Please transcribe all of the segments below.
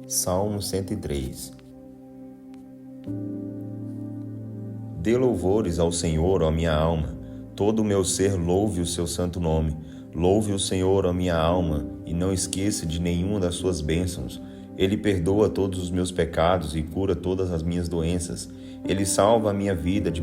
Salmo 103. Dê louvores ao Senhor, ó minha alma. Todo o meu ser louve o seu santo nome. Louve o Senhor, ó minha alma, e não esqueça de nenhuma das suas bênçãos. Ele perdoa todos os meus pecados e cura todas as minhas doenças. Ele salva a minha vida de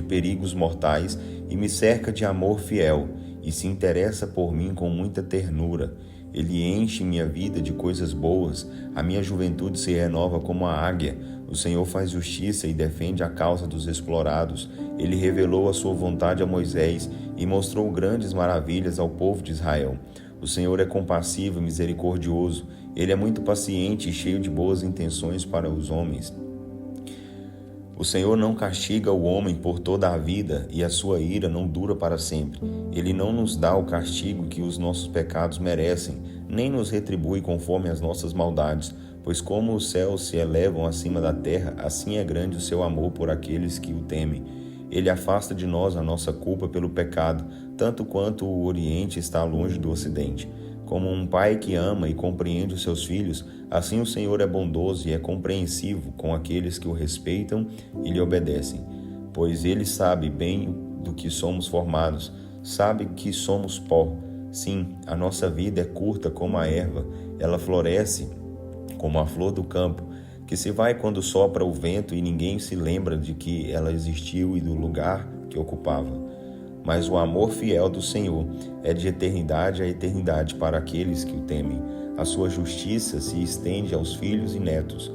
perigos mortais e me cerca de amor fiel, e se interessa por mim com muita ternura. Ele enche minha vida de coisas boas, a minha juventude se renova como a águia. O Senhor faz justiça e defende a causa dos explorados. Ele revelou a sua vontade a Moisés e mostrou grandes maravilhas ao povo de Israel. O Senhor é compassivo e misericordioso. Ele é muito paciente e cheio de boas intenções para os homens. O Senhor não castiga o homem por toda a vida, e a sua ira não dura para sempre. Ele não nos dá o castigo que os nossos pecados merecem, nem nos retribui conforme as nossas maldades, pois como os céus se elevam acima da terra, assim é grande o seu amor por aqueles que o temem. Ele afasta de nós a nossa culpa pelo pecado, tanto quanto o Oriente está longe do Ocidente. Como um pai que ama e compreende os seus filhos, assim o Senhor é bondoso e é compreensivo com aqueles que o respeitam e lhe obedecem. Pois ele sabe bem do que somos formados, sabe que somos pó. Sim, a nossa vida é curta como a erva, ela floresce como a flor do campo, que se vai quando sopra o vento e ninguém se lembra de que ela existiu e do lugar que ocupava. Mas o amor fiel do Senhor é de eternidade a eternidade para aqueles que o temem. A sua justiça se estende aos filhos e netos,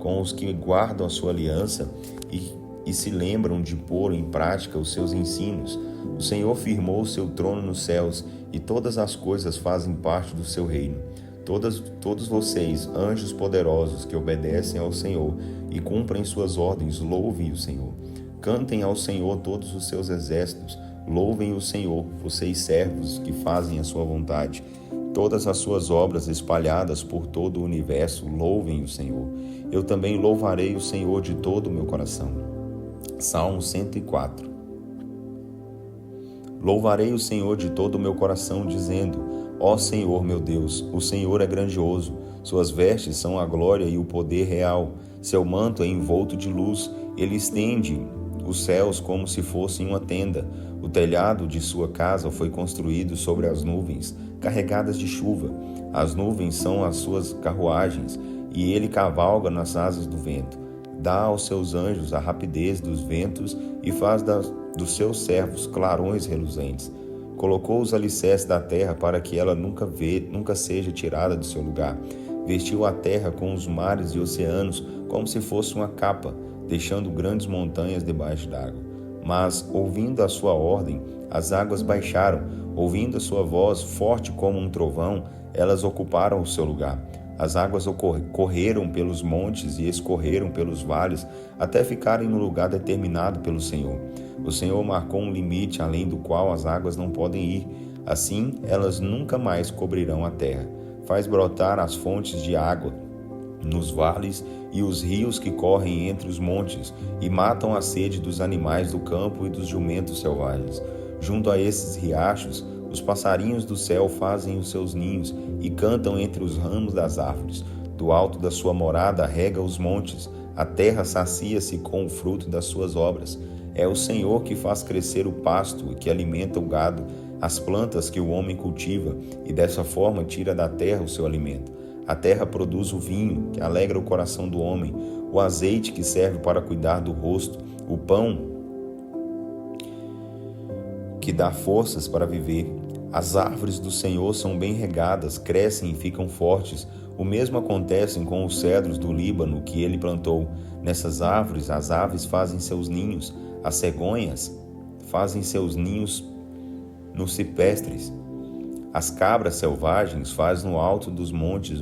com os que guardam a sua aliança e se lembram de pôr em prática os seus ensinos. O Senhor firmou o seu trono nos céus, e todas as coisas fazem parte do seu reino. Todos vocês, anjos poderosos que obedecem ao Senhor e cumprem suas ordens, louvem o Senhor. Cantem ao Senhor todos os seus exércitos. Louvem o Senhor, vocês servos que fazem a sua vontade. Todas as suas obras espalhadas por todo o universo, louvem o Senhor. Eu também louvarei o Senhor de todo o meu coração. Salmo 104. Louvarei o Senhor de todo o meu coração, dizendo: ó Senhor meu Deus, o Senhor é grandioso. Suas vestes são a glória e o poder real. Seu manto é envolto de luz. Ele estende os céus como se fossem uma tenda. O telhado de sua casa foi construído sobre as nuvens, carregadas de chuva. As nuvens são as suas carruagens, e ele cavalga nas asas do vento. Dá aos seus anjos a rapidez dos ventos e faz dos seus servos clarões reluzentes. Colocou os alicerces da terra para que ela nunca seja tirada do seu lugar. Vestiu a terra com os mares e oceanos como se fosse uma capa, deixando grandes montanhas debaixo d'água. Mas, ouvindo a sua ordem, as águas baixaram. Ouvindo a sua voz, forte como um trovão, elas ocuparam o seu lugar. As águas correram pelos montes e escorreram pelos vales, até ficarem no lugar determinado pelo Senhor. O Senhor marcou um limite além do qual as águas não podem ir. Assim, elas nunca mais cobrirão a terra. Faz brotar as fontes de água nos vales e os rios que correm entre os montes, e matam a sede dos animais do campo e dos jumentos selvagens. Junto a esses riachos, os passarinhos do céu fazem os seus ninhos e cantam entre os ramos das árvores. Do alto da sua morada rega os montes, a terra sacia-se com o fruto das suas obras. É o Senhor que faz crescer o pasto e que alimenta o gado, as plantas que o homem cultiva, e dessa forma tira da terra o seu alimento. A terra produz o vinho, que alegra o coração do homem, o azeite que serve para cuidar do rosto, o pão que dá forças para viver. As árvores do Senhor são bem regadas, crescem e ficam fortes. O mesmo acontece com os cedros do Líbano que ele plantou. Nessas árvores as aves fazem seus ninhos, as cegonhas fazem seus ninhos nos ciprestes. As cabras selvagens fazem no alto dos montes,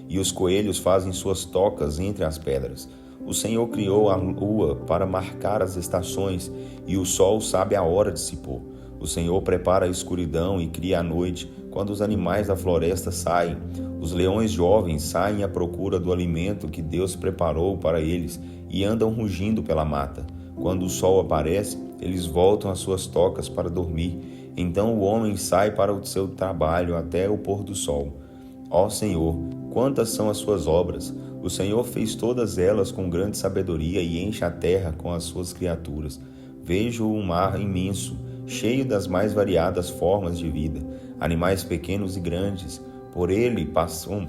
e os coelhos fazem suas tocas entre as pedras. O Senhor criou a lua para marcar as estações, e o sol sabe a hora de se pôr. O Senhor prepara a escuridão e cria a noite, quando os animais da floresta saem. Os leões jovens saem à procura do alimento que Deus preparou para eles e andam rugindo pela mata. Quando o sol aparece, eles voltam às suas tocas para dormir. Então o homem sai para o seu trabalho até o pôr do sol. Ó Senhor, quantas são as suas obras! O Senhor fez todas elas com grande sabedoria e enche a terra com as suas criaturas. Vejo o mar imenso, cheio das mais variadas formas de vida, animais pequenos e grandes. Por ele passam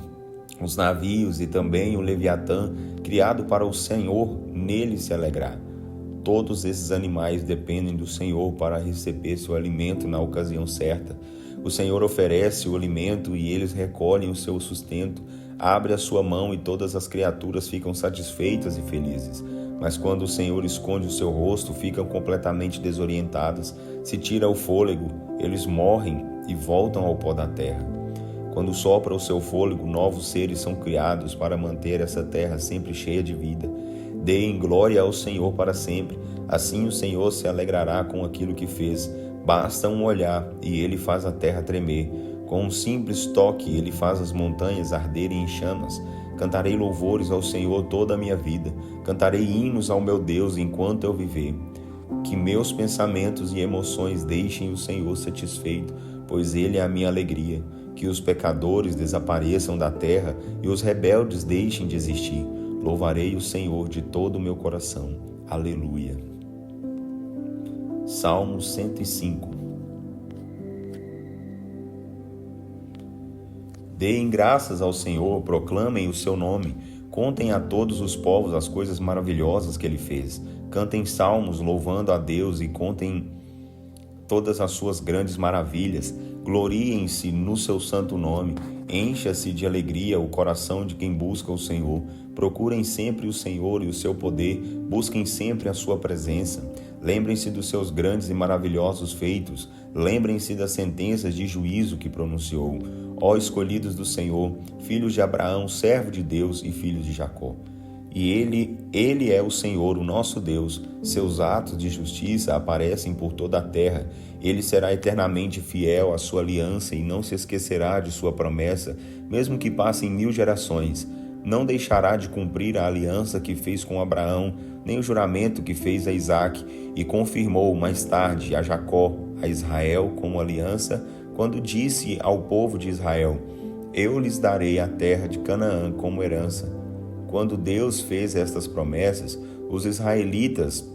os navios e também o Leviatã, criado para o Senhor nele se alegrar. Todos esses animais dependem do Senhor para receber seu alimento na ocasião certa. O Senhor oferece o alimento e eles recolhem o seu sustento. Abre a sua mão e todas as criaturas ficam satisfeitas e felizes. Mas quando o Senhor esconde o seu rosto, ficam completamente desorientadas. Se tira o fôlego, eles morrem e voltam ao pó da terra. Quando sopra o seu fôlego, novos seres são criados para manter essa terra sempre cheia de vida. Deem glória ao Senhor para sempre. Assim o Senhor se alegrará com aquilo que fez. Basta um olhar e ele faz a terra tremer. Com um simples toque ele faz as montanhas arderem em chamas. Cantarei louvores ao Senhor toda a minha vida. Cantarei hinos ao meu Deus enquanto eu viver. Que meus pensamentos e emoções deixem o Senhor satisfeito, pois ele é a minha alegria. Que os pecadores desapareçam da terra e os rebeldes deixem de existir. Louvarei o Senhor de todo o meu coração. Aleluia. Salmo 105. Deem graças ao Senhor, proclamem o seu nome. Contem a todos os povos as coisas maravilhosas que ele fez. Cantem salmos louvando a Deus e contem todas as suas grandes maravilhas. Gloriem-se no seu santo nome. Encha-se de alegria o coração de quem busca o Senhor. Procurem sempre o Senhor e o seu poder. Busquem sempre a sua presença. Lembrem-se dos seus grandes e maravilhosos feitos. Lembrem-se das sentenças de juízo que pronunciou. Ó escolhidos do Senhor, filhos de Abraão, servo de Deus e filhos de Jacó. E ele é o Senhor, o nosso Deus. Seus atos de justiça aparecem por toda a terra. Ele será eternamente fiel à sua aliança e não se esquecerá de sua promessa, mesmo que passem 1000 gerações. Não deixará de cumprir a aliança que fez com Abraão, nem o juramento que fez a Isaque, e confirmou mais tarde a Jacó, a Israel, como aliança, quando disse ao povo de Israel: eu lhes darei a terra de Canaã como herança. Quando Deus fez estas promessas, os israelitas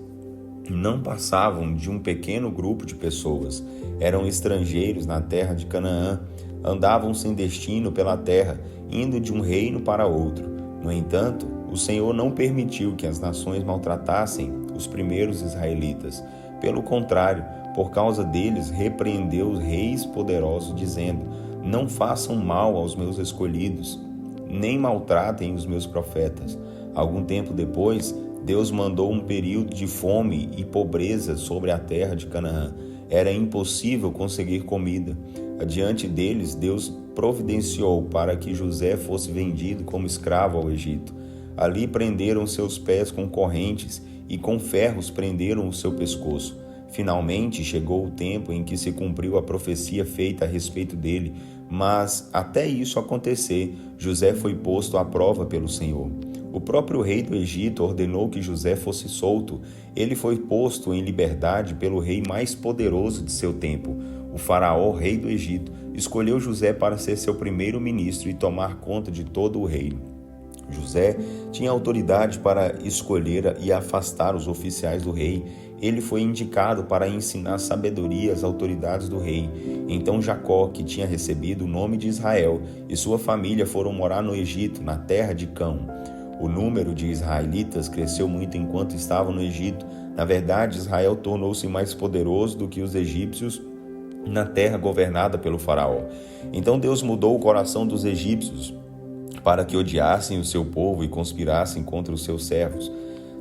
não passavam de um pequeno grupo de pessoas. Eram estrangeiros na terra de Canaã, andavam sem destino pela terra, indo de um reino para outro. No entanto, o Senhor não permitiu que as nações maltratassem os primeiros israelitas. Pelo contrário, por causa deles, repreendeu os reis poderosos, dizendo: não façam mal aos meus escolhidos, nem maltratem os meus profetas. Algum tempo depois, Deus mandou um período de fome e pobreza sobre a terra de Canaã. Era impossível conseguir comida. Adiante deles, Deus providenciou para que José fosse vendido como escravo ao Egito. Ali prenderam seus pés com correntes e com ferros prenderam o seu pescoço. Finalmente chegou o tempo em que se cumpriu a profecia feita a respeito dele, mas até isso acontecer, José foi posto à prova pelo Senhor. O próprio rei do Egito ordenou que José fosse solto. Ele foi posto em liberdade pelo rei mais poderoso de seu tempo. O faraó, rei do Egito, escolheu José para ser seu primeiro ministro e tomar conta de todo o reino. José tinha autoridade para escolher e afastar os oficiais do rei. Ele foi indicado para ensinar sabedoria às autoridades do rei. Então Jacó, que tinha recebido o nome de Israel, e sua família foram morar no Egito, na terra de Cão. O número de israelitas cresceu muito enquanto estavam no Egito. Na verdade, Israel tornou-se mais poderoso do que os egípcios na terra governada pelo faraó. Então Deus mudou o coração dos egípcios para que odiassem o seu povo e conspirassem contra os seus servos.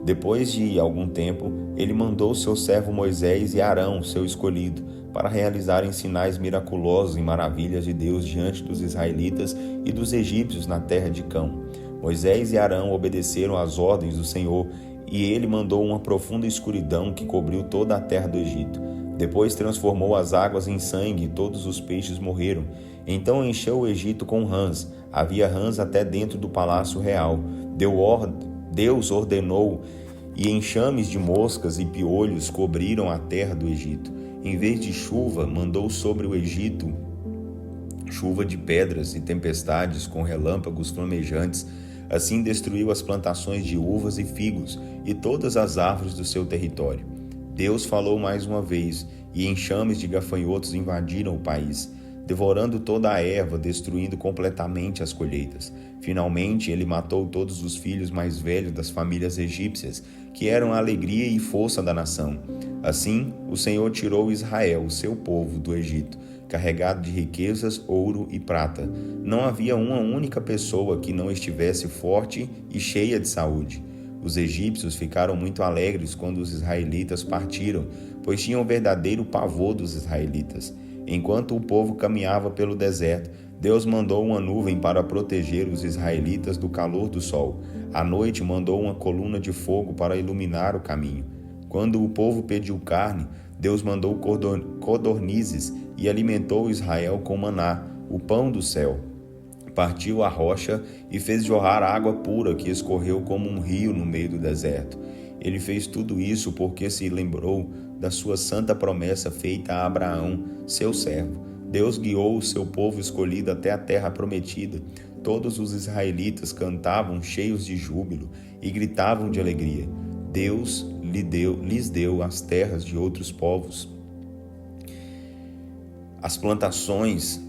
Depois de algum tempo, ele mandou seu servo Moisés e Arão, seu escolhido, para realizarem sinais miraculosos e maravilhas de Deus diante dos israelitas e dos egípcios na terra de Cão. Moisés e Arão obedeceram às ordens do Senhor e ele mandou uma profunda escuridão que cobriu toda a terra do Egito. Depois transformou as águas em sangue e todos os peixes morreram. Então encheu o Egito com rãs. Havia rãs até dentro do palácio real. Deus ordenou e enxames de moscas e piolhos cobriram a terra do Egito. Em vez de chuva, mandou sobre o Egito chuva de pedras e tempestades com relâmpagos flamejantes. Assim destruiu as plantações de uvas e figos e todas as árvores do seu território. Deus falou mais uma vez, e enxames de gafanhotos invadiram o país, devorando toda a erva, destruindo completamente as colheitas. Finalmente, ele matou todos os filhos mais velhos das famílias egípcias, que eram a alegria e força da nação. Assim, o Senhor tirou Israel, o seu povo, do Egito, carregado de riquezas, ouro e prata. Não havia uma única pessoa que não estivesse forte e cheia de saúde. Os egípcios ficaram muito alegres quando os israelitas partiram, pois tinham verdadeiro pavor dos israelitas. Enquanto o povo caminhava pelo deserto, Deus mandou uma nuvem para proteger os israelitas do calor do sol. À noite mandou uma coluna de fogo para iluminar o caminho. Quando o povo pediu carne, Deus mandou codornizes e alimentou Israel com maná, o pão do céu. Partiu a rocha e fez jorrar água pura que escorreu como um rio no meio do deserto. Ele fez tudo isso porque se lembrou da sua santa promessa feita a Abraão, seu servo. Deus guiou o seu povo escolhido até a terra prometida. Todos os israelitas cantavam cheios de júbilo e gritavam de alegria. Deus lhes deu as terras de outros povos, as plantações,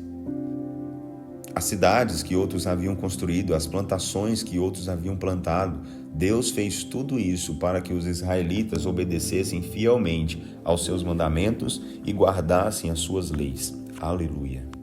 as cidades que outros haviam construído, as plantações que outros haviam plantado. Deus fez tudo isso para que os israelitas obedecessem fielmente aos seus mandamentos e guardassem as suas leis. Aleluia.